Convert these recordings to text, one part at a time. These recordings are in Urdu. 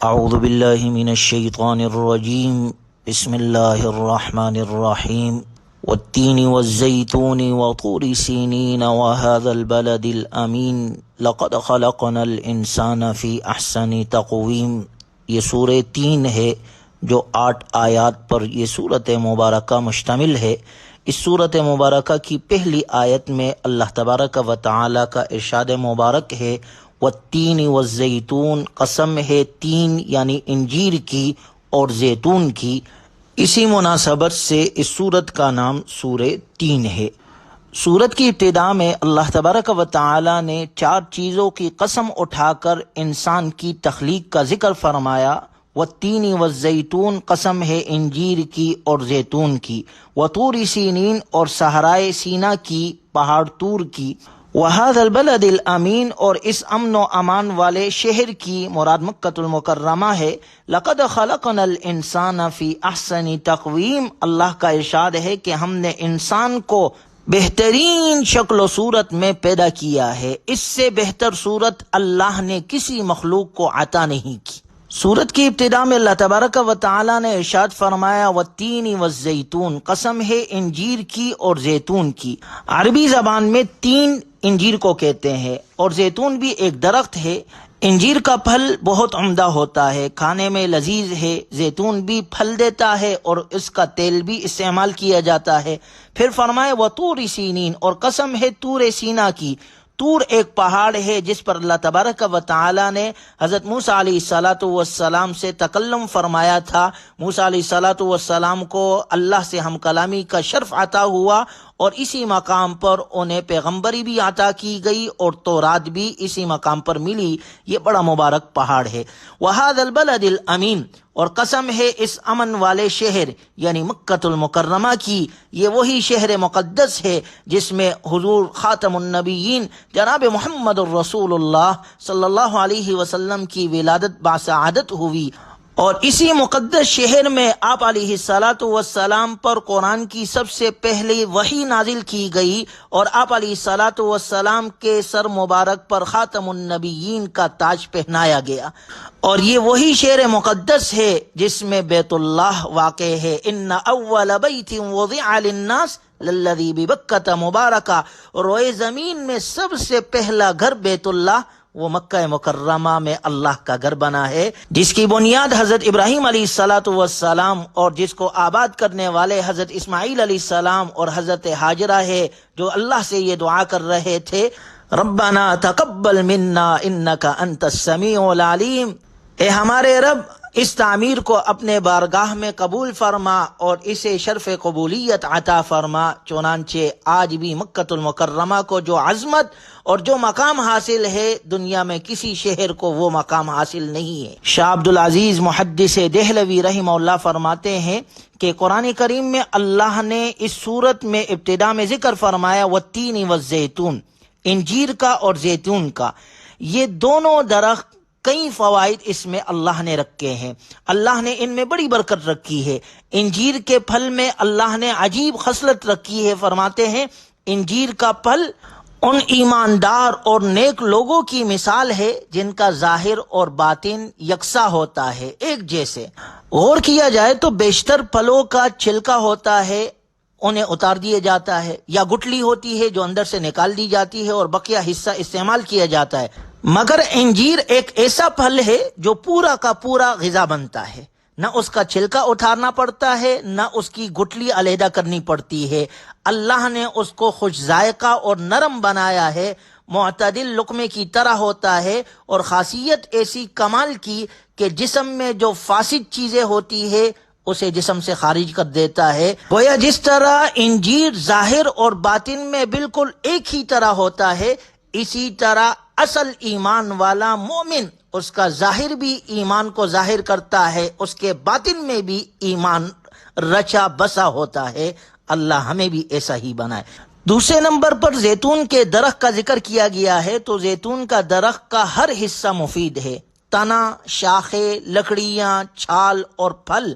اعوذ باللہ من الشیطان الرجیم بسم اللہ الرحمن الرحیم والتین والزیتون وطور سینین وهذا البلد الامین لقد خلقنا الانسان فی احسن تقویم۔ یہ سورہ تین ہے جو 8 آیات پر یہ سورت مبارکہ مشتمل ہے۔ اس سورت مبارکہ کی پہلی آیت میں اللہ تبارک و تعالی کا ارشاد مبارک ہے والتین والزیتون، قسم ہے تین یعنی انجیر کی اور زیتون کی۔ اسی مناسبت سے اس سورت کا نام سورہ تین ہے۔ سورت کی ابتدا میں اللہ تبارک و تعالی نے 4 چیزوں کی قسم اٹھا کر انسان کی تخلیق کا ذکر فرمایا۔ والتین والزیتون، قسم ہے انجیر کی اور زیتون کی، وطور سینین، اور صحرائے سینا کی، پہاڑ طور کی، وَهَذَا الْبَلَدِ الْأَمِينَ، اور اس امن و امان والے شہر کی، مراد مکۃ المکرمہ ہے۔ لَقَدْ خَلَقْنَا الْإِنسَانَ فِي أَحْسَنِ تَقْوِيمٍ، اللہ کا ارشاد ہے کہ ہم نے انسان کو بہترین شکل و صورت میں پیدا کیا ہے۔ اس سے بہتر صورت اللہ نے کسی مخلوق کو عطا نہیں کی۔ سورت کی ابتدا میں اللہ تبارک و تعالی نے ارشاد فرمایا والتین والزیتون، قسم ہے انجیر کی اور زیتون کی۔ عربی زبان میں تین انجیر کو کہتے ہیں اور زیتون بھی ایک درخت ہے۔ انجیر کا پھل بہت عمدہ ہوتا ہے، کھانے میں لذیذ ہے۔ زیتون بھی پھل دیتا ہے اور اس کا تیل بھی استعمال کیا جاتا ہے۔ پھر فرمائے وطور سینین، اور قسم ہے طور سینا کی۔ طور ایک پہاڑ ہے جس پر اللہ تبارک و تعالی نے حضرت موسیٰ علیہ السلام سے تکلم فرمایا تھا۔ موسیٰ علیہ السلام کو اللہ سے ہم کلامی کا شرف عطا ہوا اور اسی مقام پر انہیں پیغمبری بھی عطا کی گئی اور تورات بھی اسی مقام پر ملی۔ یہ بڑا مبارک پہاڑ ہے۔ وَهَذَا الْبَلَدِ الْأَمِينَ، اور قسم ہے اس امن والے شہر یعنی مکۃ المکرمہ کی۔ یہ وہی شہر مقدس ہے جس میں حضور خاتم النبیین جناب محمد الرسول اللہ صلی اللہ علیہ وسلم کی ولادت باسعادت ہوئی، اور اسی مقدس شہر میں آپ علیہ السلام پر قرآن کی سب سے پہلی وحی نازل کی گئی اور آپ علیہ السلام کے سر مبارک پر خاتم النبیین کا تاج پہنایا گیا۔ اور یہ وہی شہر مقدس ہے جس میں بیت اللہ واقع ہے۔ ان اول بیت وضع للناس للذی ببکۃ مبارکہ، روئے زمین میں سب سے پہلا گھر بیت اللہ وہ مکہ مکرمہ میں اللہ کا گھر بنا ہے، جس کی بنیاد حضرت ابراہیم علیہ السلام اور جس کو آباد کرنے والے حضرت اسماعیل علیہ السلام اور حضرت ہاجرہ ہے، جو اللہ سے یہ دعا کر رہے تھے ربنا تقبل منا انک انت السمیع العلیم، اے ہمارے رب اس تعمیر کو اپنے بارگاہ میں قبول فرما اور اسے شرف قبولیت عطا فرما۔ چنانچہ آج بھی مکۃ المکرمہ کو جو عظمت اور جو مقام حاصل ہے، دنیا میں کسی شہر کو وہ مقام حاصل نہیں ہے۔ شاہ عبد العزیز محدث دہلوی رحمہ اللہ فرماتے ہیں کہ قرآن کریم میں اللہ نے اس سورت میں ابتدا میں ذکر فرمایا والتین والزیتون، انجیر کا اور زیتون کا۔ یہ دونوں درخت کئی فوائد اس میں اللہ نے رکھے ہیں، اللہ نے ان میں بڑی برکت رکھی ہے۔ انجیر کے پھل میں اللہ نے عجیب خصلت رکھی ہے۔ فرماتے ہیں انجیر کا پھل ان ایماندار اور نیک لوگوں کی مثال ہے جن کا ظاہر اور باطن یکساں ہوتا ہے، ایک جیسے۔ غور کیا جائے تو بیشتر پھلوں کا چھلکا ہوتا ہے، انہیں اتار دیا جاتا ہے، یا گٹلی ہوتی ہے جو اندر سے نکال دی جاتی ہے اور بقیہ حصہ استعمال کیا جاتا ہے۔ مگر انجیر ایک ایسا پھل ہے جو پورا کا پورا غذا بنتا ہے، نہ اس کا چھلکا اتارنا پڑتا ہے نہ اس کی گٹلی علیحدہ کرنی پڑتی ہے۔ اللہ نے اس کو خوش ذائقہ اور نرم بنایا ہے، معتدل لقمے کی طرح ہوتا ہے، اور خاصیت ایسی کمال کی کہ جسم میں جو فاسد چیزیں ہوتی ہے اسے جسم سے خارج کر دیتا ہے۔ گویا جس طرح انجیر ظاہر اور باطن میں بالکل ایک ہی طرح ہوتا ہے، اسی طرح اصل ایمان والا مومن اس کا ظاہر بھی ایمان کو ظاہر کرتا ہے، اس کے باطن میں بھی ایمان رچا بسا ہوتا ہے۔ اللہ ہمیں بھی ایسا ہی بنائے۔ دوسرے نمبر پر زیتون کے درخت کا ذکر کیا گیا ہے، تو زیتون کا درخت کا ہر حصہ مفید ہے۔ تنا، شاخیں، لکڑیاں، چھال اور پھل،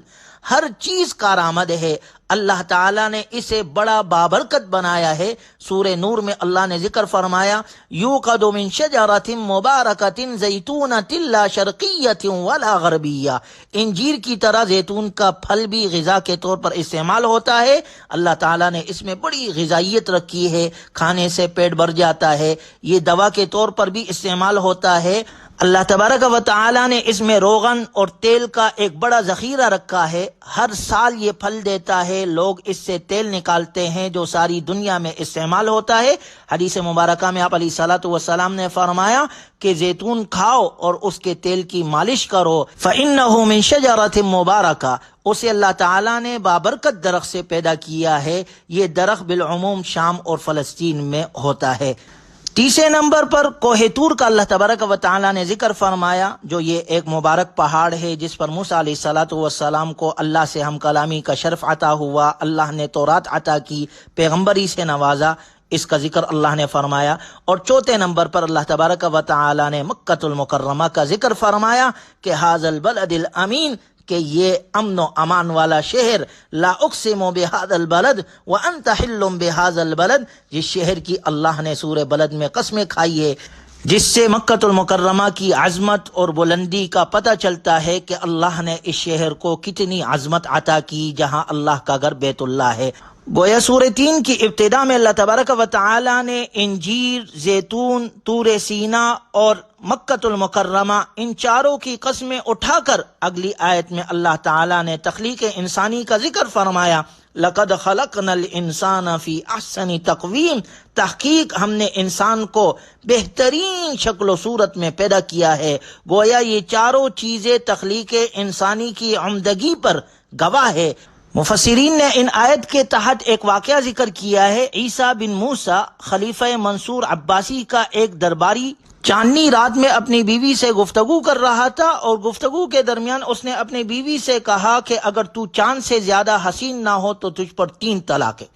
ہر چیز کارآمد ہے۔ اللہ تعالیٰ نے اسے بڑا بابرکت بنایا ہے۔ سورہ نور میں اللہ نے ذکر فرمایا یوقد من شجرۃ مبارکۃ زیتونۃ لا شرقیۃ ولا غربیہ، انجیر کی طرح زیتون کا پھل بھی غذا کے طور پر استعمال ہوتا ہے۔ اللہ تعالیٰ نے اس میں بڑی غذائیت رکھی ہے، کھانے سے پیٹ بھر جاتا ہے، یہ دوا کے طور پر بھی استعمال ہوتا ہے۔ اللہ تبارک و تعالیٰ نے اس میں روغن اور تیل کا ایک بڑا ذخیرہ رکھا ہے، ہر سال یہ پھل دیتا ہے، لوگ اس سے تیل نکالتے ہیں جو ساری دنیا میں استعمال ہوتا ہے۔ حدیث مبارکہ میں آپ علیہ الصلوۃ والسلام نے فرمایا کہ زیتون کھاؤ اور اس کے تیل کی مالش کرو، فَإِنَّهُ مِن شَجَرَةٍ مُبَارَكَةٍ، اسے اللہ تعالیٰ نے بابرکت درخت سے پیدا کیا ہے۔ یہ درخت بالعموم شام اور فلسطین میں ہوتا ہے۔ تیسرے نمبر پر کوہ طور کا اللہ تبارک و تعالیٰ نے ذکر فرمایا، جو یہ ایک مبارک پہاڑ ہے جس پر موسیٰ علیہ الصلوۃ والسلام کو اللہ سے ہم کلامی کا شرف عطا ہوا، اللہ نے تورات عطا کی، پیغمبری سے نوازا، اس کا ذکر اللہ نے فرمایا۔ اور چوتھے نمبر پر اللہ تبارک و تعالیٰ نے مکۃ المکرمہ کا ذکر فرمایا کہ ھذا البلد الامین، کہ یہ امن و امان والا شہر، لا اقسم بہذا البلد وانت حل بہذا البلد، جس شہر کی اللہ نے سورہ بلد میں قسمیں کھائی ہے، جس سے مکۃ المکرمہ کی عظمت اور بلندی کا پتہ چلتا ہے کہ اللہ نے اس شہر کو کتنی عظمت عطا کی، جہاں اللہ کا گھر بیت اللہ ہے۔ گویا سورہ 3 کی ابتدا میں اللہ تبارک و تعالی نے انجیر، زیتون، طور سینا اور مکۃ المکرمہ، ان چاروں کی قسمیں اٹھا کر اگلی آیت میں اللہ تعالی نے تخلیق انسانی کا ذکر فرمایا، لقد خلقنا الانسان فی احسن تقویم، تحقیق ہم نے انسان کو بہترین شکل و صورت میں پیدا کیا ہے۔ گویا یہ چاروں چیزیں تخلیق انسانی کی عمدگی پر گواہ ہے۔ مفسرین نے ان آیت کے تحت ایک واقعہ ذکر کیا ہے۔ عیسیٰ بن موسیٰ خلیفہ منصور عباسی کا ایک درباری چاندنی رات میں اپنی بیوی سے گفتگو کر رہا تھا، اور گفتگو کے درمیان اس نے اپنی بیوی سے کہا کہ اگر تو چاند سے زیادہ حسین نہ ہو تو تجھ پر 3 طلاق ہے۔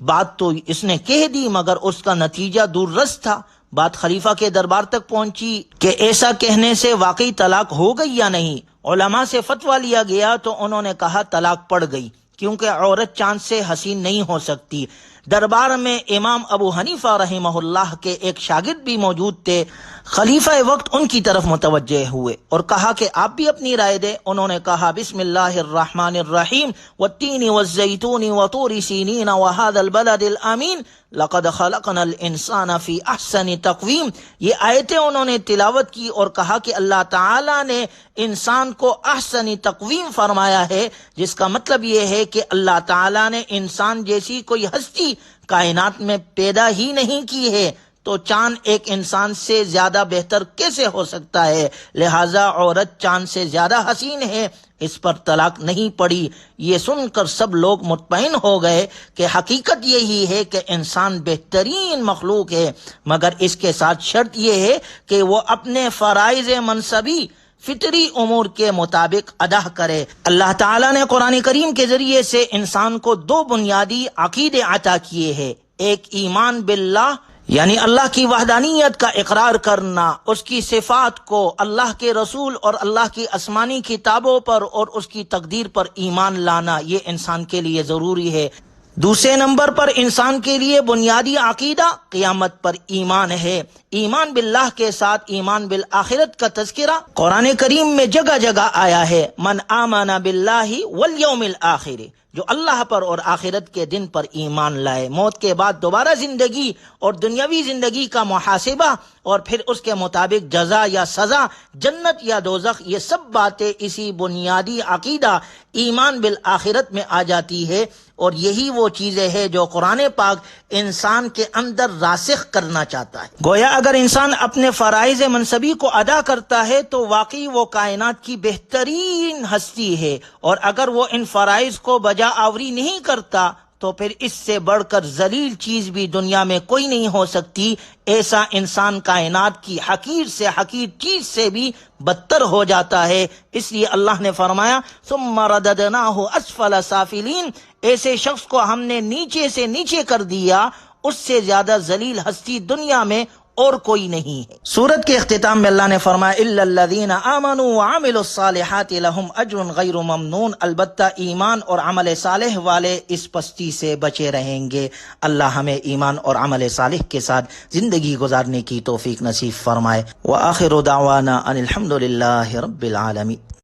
بات تو اس نے کہہ دی، مگر اس کا نتیجہ دور رس تھا۔ بات خلیفہ کے دربار تک پہنچی کہ ایسا کہنے سے واقعی طلاق ہو گئی یا نہیں۔ علماء سے فتویٰ لیا گیا تو انہوں نے کہا طلاق پڑ گئی، کیونکہ عورت چاند سے حسین نہیں ہو سکتی۔ دربار میں امام ابو حنیفہ رحمہ اللہ کے ایک شاگرد بھی موجود تھے۔ خلیفہ وقت ان کی طرف متوجہ ہوئے اور کہا کہ آپ بھی اپنی رائے دیں۔ انہوں نے کہا بسم اللہ الرحمن الرحیم، والتین والزیتون وطور سینین وہذا البلد الامین، لقد خلقنا الانسان فی احسن تقویم۔ یہ آیتیں انہوں نے تلاوت کی اور کہا کہ اللہ تعالی نے انسان کو احسن تقویم فرمایا ہے، جس کا مطلب یہ ہے کہ اللہ تعالی نے انسان جیسی کوئی ہستی کائنات میں پیدا ہی نہیں کی ہے، تو چاند ایک انسان سے زیادہ بہتر کیسے ہو سکتا ہے؟ لہٰذا عورت چاند سے زیادہ حسین ہے، اس پر طلاق نہیں پڑی۔ یہ سن کر سب لوگ مطمئن ہو گئے کہ حقیقت یہی ہے کہ انسان بہترین مخلوق ہے، مگر اس کے ساتھ شرط یہ ہے کہ وہ اپنے فرائض منصبی فطری امور کے مطابق ادا کرے۔ اللہ تعالیٰ نے قرآن کریم کے ذریعے سے انسان کو 2 بنیادی عقیدے عطا کیے ہیں۔ ایک ایمان باللہ، یعنی اللہ کی وحدانیت کا اقرار کرنا، اس کی صفات کو، اللہ کے رسول اور اللہ کی آسمانی کتابوں پر اور اس کی تقدیر پر ایمان لانا، یہ انسان کے لیے ضروری ہے۔ دوسرے نمبر پر انسان کے لیے بنیادی عقیدہ قیامت پر ایمان ہے۔ ایمان باللہ کے ساتھ ایمان بالآخرت کا تذکرہ قرآن کریم میں جگہ جگہ آیا ہے۔ من آمن باللہ والیوم الآخر، جو اللہ پر اور آخرت کے دن پر ایمان لائے، موت کے بعد دوبارہ زندگی اور دنیاوی زندگی کا محاسبہ اور پھر اس کے مطابق جزا یا سزا، جنت یا دوزخ، یہ سب باتیں اسی بنیادی عقیدہ ایمان بالآخرت میں آ جاتی ہے، اور یہی وہ چیزیں ہیں جو قرآن پاک انسان کے اندر راسخ کرنا چاہتا ہے۔ گویا اگر انسان اپنے فرائض منصبی کو ادا کرتا ہے تو واقعی وہ کائنات کی بہترین ہستی ہے، اور اگر وہ ان فرائض کو بجا آوری نہیں کرتا تو پھر اس سے بڑھ کر ذلیل چیز بھی دنیا میں کوئی نہیں ہو سکتی۔ ایسا انسان کائنات کی حقیر سے حقیر چیز سے بھی بدتر ہو جاتا ہے۔ اس لیے اللہ نے فرمایا ثم رددناہ اسفل سافلین، ایسے شخص کو ہم نے نیچے سے نیچے کر دیا، اس سے زیادہ ذلیل ہستی دنیا میں اور کوئی نہیں ہے۔ سورت کے اختتام میں اللہ نے فرمایا الا الذین آمنوا وعملوا الصالحات لهم اجر غیر ممنون، البتہ ایمان اور عمل صالح والے اس پستی سے بچے رہیں گے۔ اللہ ہمیں ایمان اور عمل صالح کے ساتھ زندگی گزارنے کی توفیق نصیب فرمائے۔ وآخر دعوانا ان الحمد للہ رب العالمین۔